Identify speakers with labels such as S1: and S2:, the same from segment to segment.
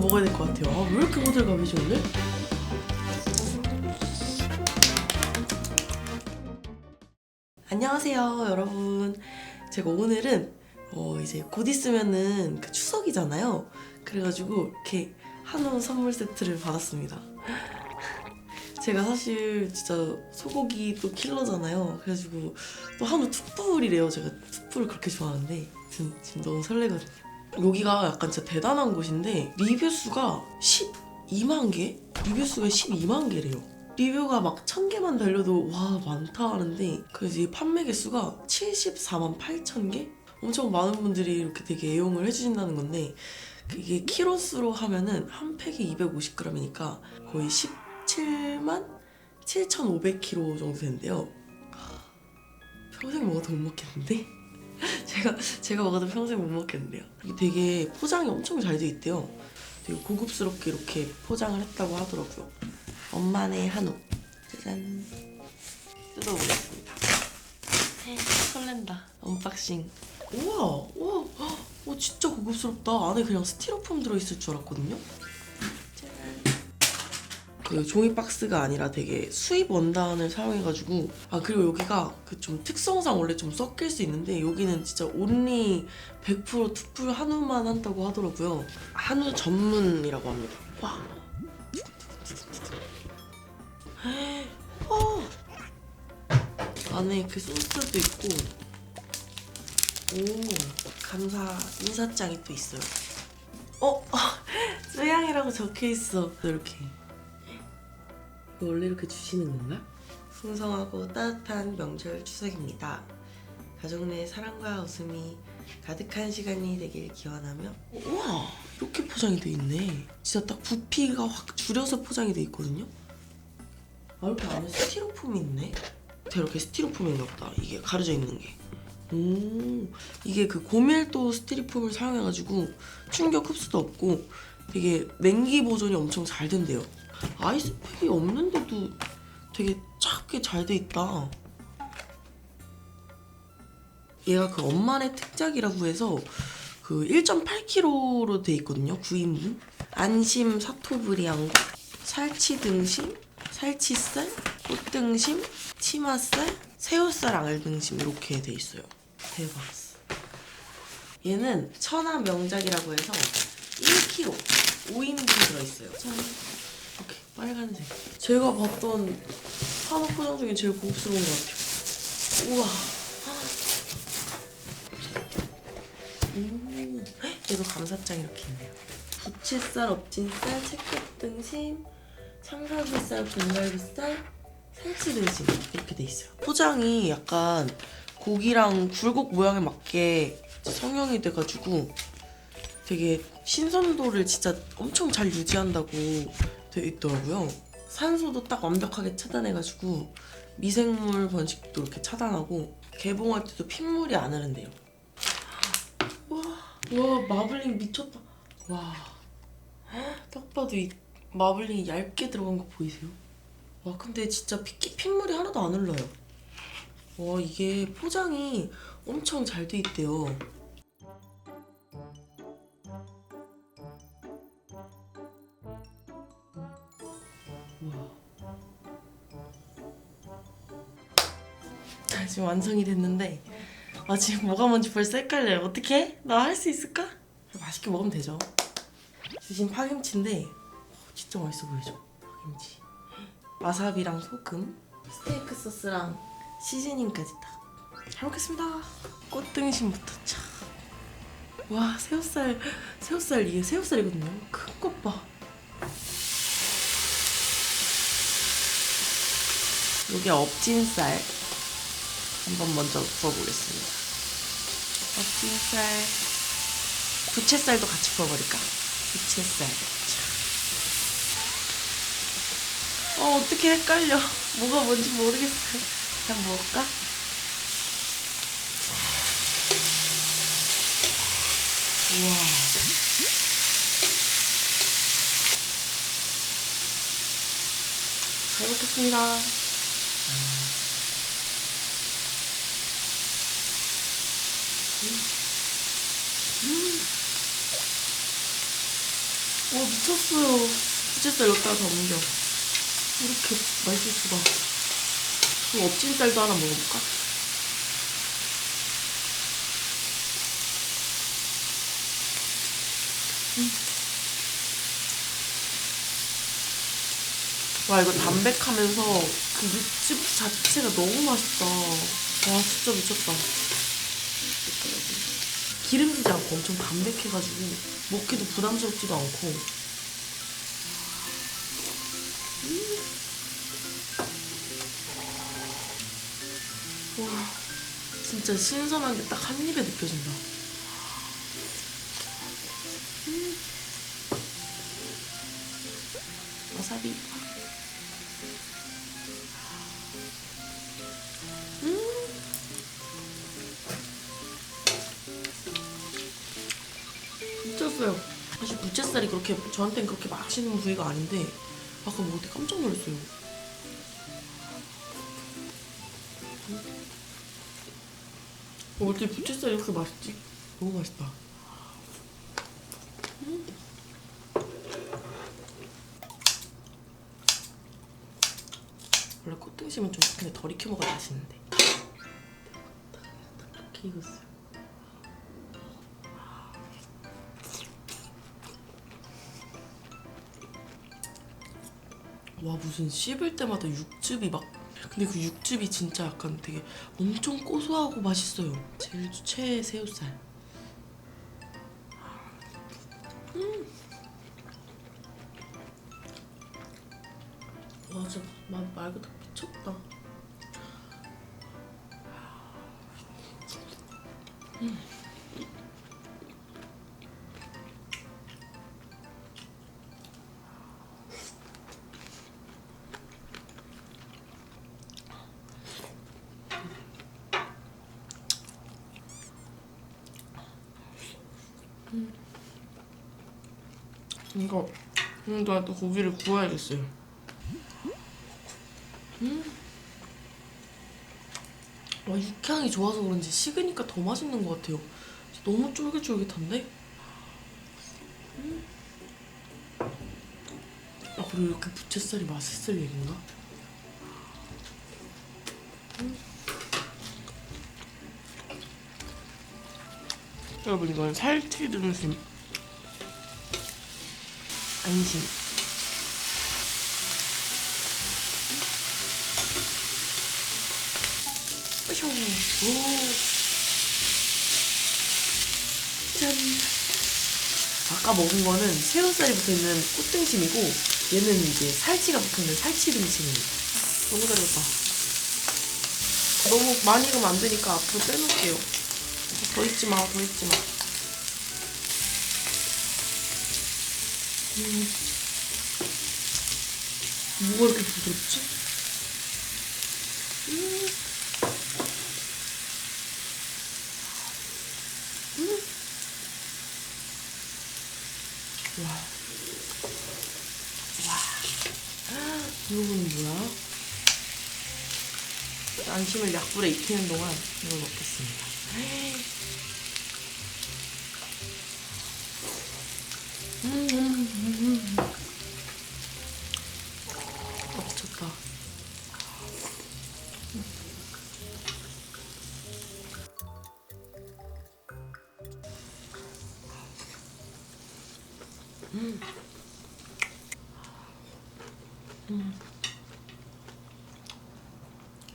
S1: 먹어야 될 것 같아요. 아, 왜 이렇게 호들갑이지 오늘? 안녕하세요 여러분. 제가 오늘은 이제 곧 있으면은 그 추석이잖아요. 그래가지고 이렇게 한우 선물 세트를 받았습니다. 제가 사실 진짜 소고기 또 킬러잖아요. 그래가지고 또 한우 툭불이래요. 제가 툭불을 그렇게 좋아하는데 지금 너무 설레거든요. 여기가 약간 진짜 대단한 곳인데 리뷰 수가 12만 개? 리뷰 수가 12만 개래요. 리뷰가 막 1000개만 달려도 와 많다 하는데 그래서 이 판매 개수가 74만 8천 개? 엄청 많은 분들이 이렇게 되게 애용을 해주신다는 건데 이게 키로수로 하면은 한 팩이 250g이니까 거의 17만 7,500kg 정도 되는데요. 평생 먹어도 못 먹겠는데? 제가 먹어도 평생 못 먹겠는데요. 이게 되게 포장이 엄청 잘 돼 있대요. 되게 고급스럽게 이렇게 포장을 했다고 하더라고요. 엄마네 한우. 짜잔. 뜯어보겠습니다. 설렌다. 언박싱. 우와, 우와, 진짜 고급스럽다. 안에 그냥 스티로폼 들어있을 줄 알았거든요. 그 종이 박스가 아니라 되게 수입 원단을 사용해가지고 그리고 여기가 그 좀 특성상 원래 좀 섞일 수 있는데 여기는 진짜 온리 100% 투풀 한우만 한다고 하더라고요. 한우 전문이라고 합니다. 와. 안에 그 소스도 있고 감사 인사장이 또 있어요. 쯔양이라고 적혀있어. 이렇게 원래 이렇게 주시는 건가? 풍성하고 따뜻한 명절 추석입니다. 가족 내 사랑과 웃음이 가득한 시간이 되길 기원하며. 우와, 이렇게 포장이 돼 있네. 진짜 딱 부피가 확 줄여서 포장이 돼 있거든요. 이렇게 안에 스티로폼이 있네. 이렇게 스티로폼이 있나 보다. 이게 가려져 있는 게. 이게 그 고밀도 스티로폼을 사용해가지고 충격 흡수도 없고 되게 냉기 보존이 엄청 잘 된대요. 아이스팩이 없는데도 되게 작게 잘 돼 있다. 얘가 그 엄마네 특작이라고 해서 그 1.8kg로 돼 있거든요. 9인분. 안심 사토브리앙, 살치 등심, 살치살, 꽃등심, 치맛살, 새우살 앙알등심 이렇게 돼 있어요. 대박. 얘는 천하 명작이라고 해서 1kg 5인분 들어있어요. 이렇게 빨간색. 제가 봤던 한우 포장 중에 제일 고급스러운 것 같아요. 우와. 얘도 감사장 이렇게 있네요. 부채살, 업진살, 채끝 등심, 참사부살, 분갈비살, 살치 등심 이렇게 돼 있어요. 포장이 약간 고기랑 굴곡 모양에 맞게 성형이 돼가지고 되게 신선도를 진짜 엄청 잘 유지한다고 돼 있더라고요. 산소도 딱 완벽하게 차단해가지고 미생물 번식도 이렇게 차단하고 개봉할 때도 핏물이 안 흐른대요. 와 마블링 미쳤다. 와, 딱 봐도 이 마블링이 얇게 들어간 거 보이세요? 와 근데 진짜 핏물이 하나도 안 흘러요. 와 이게 포장이 엄청 잘 돼 있대요. 지금 완성이 됐는데 지금 뭐가 뭔지 벌써 헷갈려요. 어떡해? 나 할 수 있을까? 맛있게 먹으면 되죠. 주신 파김치인데 진짜 맛있어 보이죠? 파김치 와사비랑 소금, 스테이크 소스랑 시즈닝까지 딱. 잘 먹겠습니다. 꽃등심부터 참. 와 새우살 이게 새우살이거든요. 큰 것 봐. 여기 업진살 한번 먼저 구워보겠습니다. 업진살, 부채살도 같이 구워버릴까? 부채살. 어떻게 헷갈려. 뭐가 뭔지 모르겠어요. 그냥 먹을까? 우와. 잘 먹겠습니다. 와 미쳤어요. 부채살 여기다가 다 옮겨. 이렇게 맛있을 수가. 그럼 엎진살도 하나 먹어볼까? 와 이거 담백하면서 그 육즙 자체가 너무 맛있다. 와 진짜 미쳤다. 기름지지 않고 엄청 담백해가지고 먹기도 부담스럽지도 않고. 와 진짜 신선한 게 딱 한 입에 느껴진다. 와사비. 미쳤어요. 사실 부채살이 그렇게 저한테는 그렇게 맛있는 부위가 아닌데 아까 먹을 때 깜짝 놀랐어요. 어떻게 부채살이 이렇게 맛있지? 너무 맛있다. 원래 꽃등심은 좀 근데 덜 익혀 먹어야 맛있는데. 이렇게 익었어요. 와 무슨 씹을 때마다 육즙이 막. 근데 그 육즙이 진짜 약간 되게 엄청 고소하고 맛있어요. 제일 최애 새우살. 와 진짜 맛 말 그대로 미쳤다. 이거 또 고기를 구워야겠어요. 와 육향이 좋아서 그런지 식으니까 더 맛있는 것 같아요. 너무 쫄깃쫄깃한데? 아 그리고 이렇게 부채살이 맛있을 얘긴가? 여러분 이건 살치 등심 안심. 뿌숑. 오. 짠. 아까 먹은 거는 새우살이 붙어있는 꽃등심이고 얘는 이제 살치가 붙어있는 살치 등심입니다. 너무 잘 익었다. 너무 많이 익으면 안 되니까 앞으로 빼놓을게요. 더 익지 마, 더 익지 마. 뭐가 이렇게 부드럽지? 와. 와. 이거는 뭐야? 안심을 약불에 익히는 동안 이걸 먹겠습니다. 아, 미쳤다.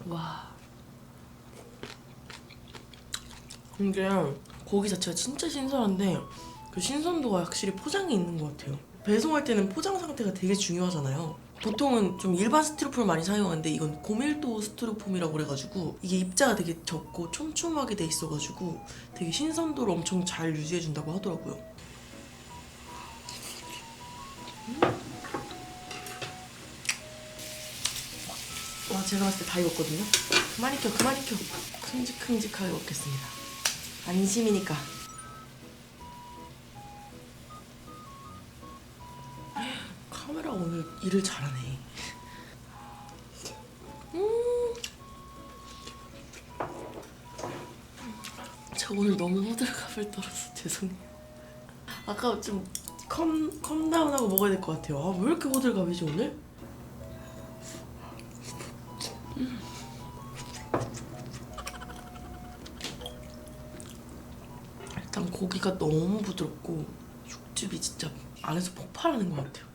S1: 와. 이게 고기 자체가 진짜 신선한데 그 신선도가 확실히 포장이 있는 것 같아요. 배송할 때는 포장 상태가 되게 중요하잖아요. 보통은 좀 일반 스티로폼을 많이 사용하는데 이건 고밀도 스티로폼이라고 그래가지고 이게 입자가 되게 적고 촘촘하게 돼 있어가지고 되게 신선도를 엄청 잘 유지해준다고 하더라고요. 와 제가 봤을 때 다 익었거든요. 그만 익혀 그만 익혀. 큼직큼직하게 먹겠습니다. 안심이니까. 카메라 오늘 일을 잘하네. 제가 오늘 너무 호들갑을 떨어서 죄송해요. 아까 좀 컴다운하고 먹어야 될 것 같아요. 아, 왜 이렇게 호들갑이지 오늘? 일단 고기가 너무 부드럽고 육즙이 진짜 안에서 폭발하는 것 같아요.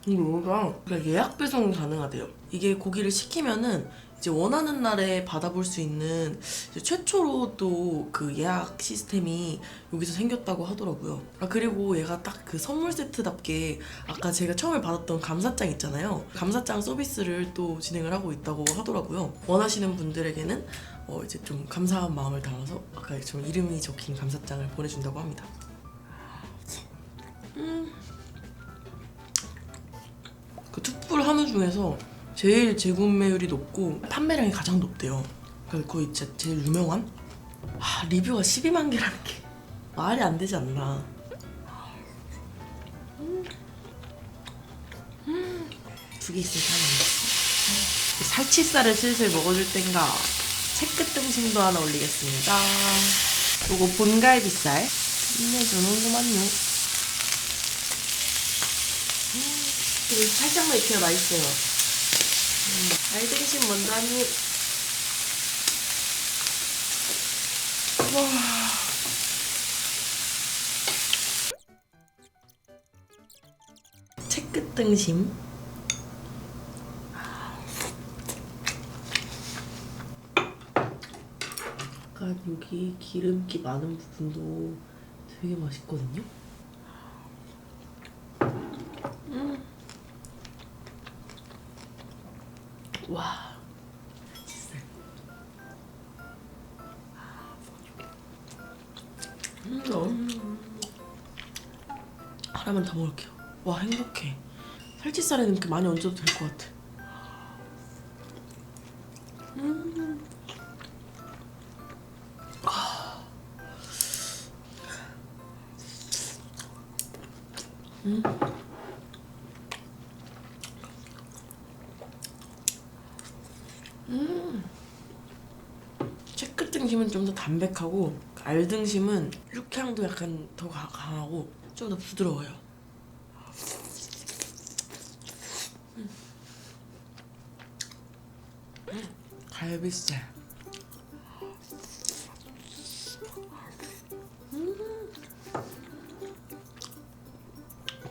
S1: 이거가 예약 배송이 가능하대요. 이게 고기를 시키면은 이제 원하는 날에 받아볼 수 있는 이제 최초로 또 그 예약 시스템이 여기서 생겼다고 하더라고요. 아, 그리고 얘가 딱 그 선물 세트답게 아까 제가 처음에 받았던 감사장 있잖아요. 감사장 서비스를 또 진행을 하고 있다고 하더라고요. 원하시는 분들에게는 이제 좀 감사한 마음을 담아서 아까 좀 이름이 적힌 감사장을 보내준다고 합니다. 그 툭불 한우 중에서 제일 재구매율이 높고 판매량이 가장 높대요. 그러니까 거의 진짜 제일 유명한? 리뷰가 12만 개라는 게 말이 안 되지 않나. 두 개 있으니까 하나. 살치살을 슬슬 먹어줄 땐가 채끝 등심도 하나 올리겠습니다. 요거 본갈비살 끝내주는구만요. 이거 살짝만 익혀야 맛있어요. 알등심 먼저 한 입. 와. 채끝 등심. 약간 여기 기름기 많은 부분도 되게 맛있거든요. 와. 하나만 더 먹을게요. 와, 행복해. 살치살에는 이렇게 많이 얹어도 될 것 같아. 채끝 등심은 좀 더 담백하고 알등심은 육향도 약간 더 강하고 좀 더 부드러워요. 갈비살.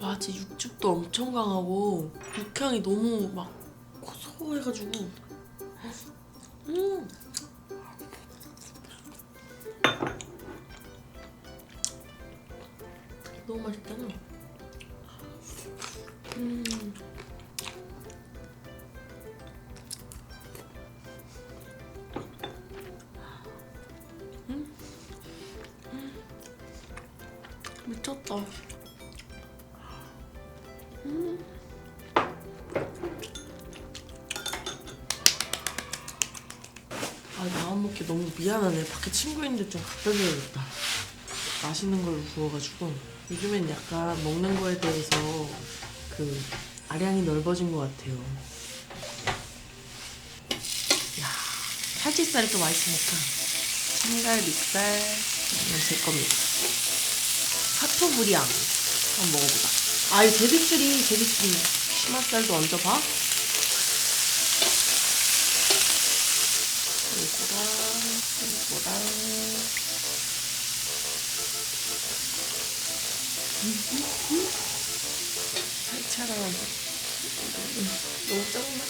S1: 와, 진짜 육즙도 엄청 강하고 육향이 너무 막 고소해가지고 너무 맛있잖아. 미쳤다. 나만 먹기 너무 미안하네. 밖에 친구 있는데 좀 갖다 줘야겠다. 맛있는 걸로 구워가지고. 요즘엔 약간 먹는 거에 대해서 그 아량이 넓어진 것 같아요. 야, 살치살이 또 맛있으니까 참갈비살 이건 제 겁니다. 사토부리앙 한번 먹어보자. 이 제비추리 심화살도 얹어봐. 이거랑 살차랑 너무 적나?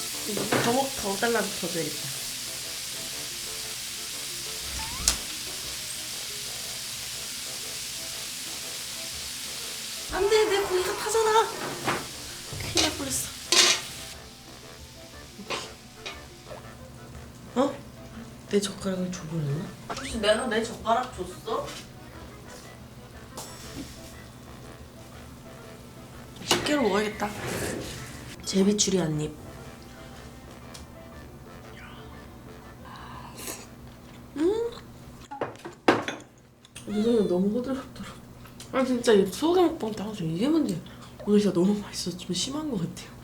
S1: 더 달라면 더 줘야겠다. 안돼, 내 고기가 타잖아. 큰일 날 뻔했어. 내 젓가락을 줘버렸나? 혹시 내가 내 젓가락 줬어? 집게로 먹어야겠다. 제비추리 한 입. 죄송해요, 너무 호들갑더라. 진짜 이 소고기 먹방 때 항상 이게 문제. 오늘 진짜 너무 맛있어서 좀 심한 것 같아요.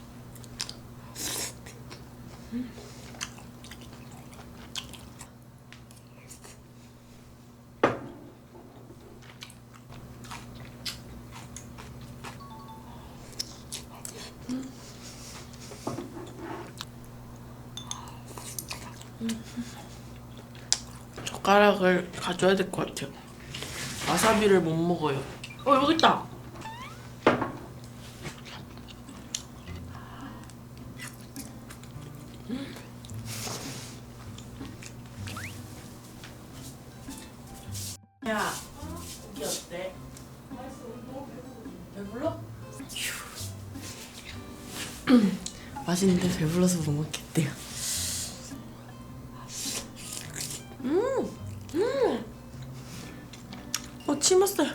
S1: 젓가락을 가져야 될 것 같아요. 와사비를 못 먹어요. 여기 있다. 야, 고기 어때? 배불러? 맛있는데 배불러서 못 먹겠대요. 침 왔어요.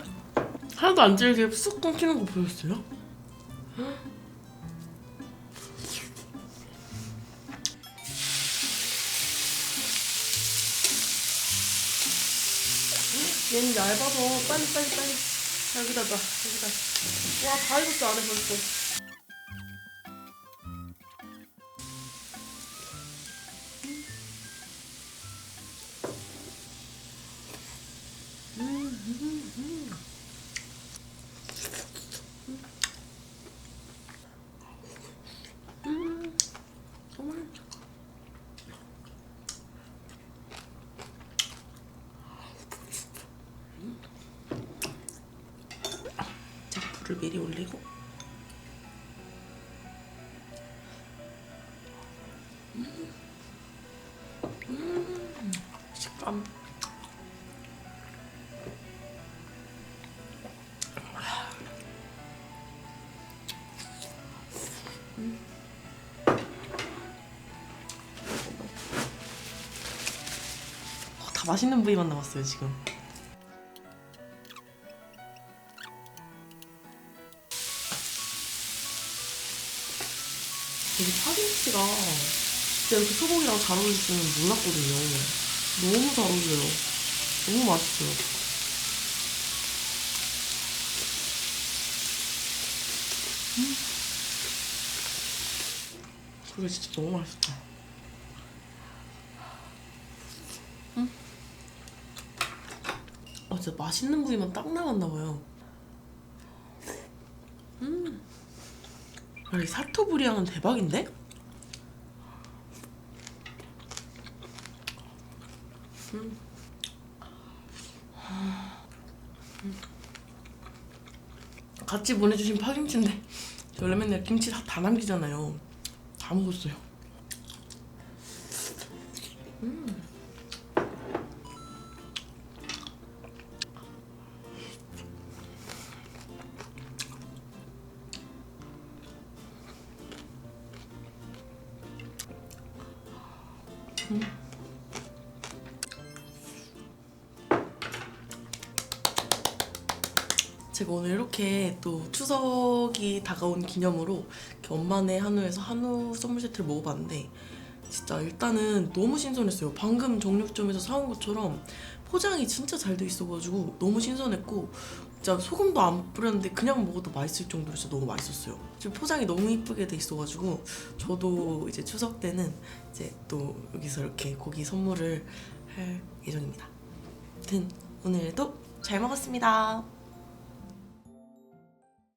S1: 하나도 안 질게 쑥 끊기는 거 보였어요? 얘는 얇아서 빨리. 여기다 놔, 여기다. 와, 다 익었어, 안에 벌써. 자, 불을 미리 올리고. 식감. 다 맛있는 부위만 남았어요 지금. 여기 파김치가 진짜 이렇게 소고기랑 잘 어울릴 줄은 몰랐거든요. 너무 잘 어울려요. 너무 맛있어요. 그게 진짜 너무 맛있다. 진짜 맛있는 부위만 딱 나왔나봐요. 이 사토부리앙은 대박인데? 같이 보내주신 파김치인데 저 원래 맨날 김치 다 남기잖아요. 다 먹었어요. 제가 오늘 이렇게 또 추석이 다가온 기념으로 이렇게 엄마네 한우에서 한우 선물 세트를 먹어봤는데 진짜 일단은 너무 신선했어요. 방금 정육점에서 사온 것처럼 포장이 진짜 잘 돼 있어가지고 너무 신선했고 진짜 소금도 안 뿌렸는데 그냥 먹어도 맛있을 정도로 진짜 너무 맛있었어요. 지금 포장이 너무 이쁘게 돼 있어가지고 저도 이제 추석 때는 이제 또 여기서 이렇게 고기 선물을 할 예정입니다. 아무튼 오늘도 잘 먹었습니다.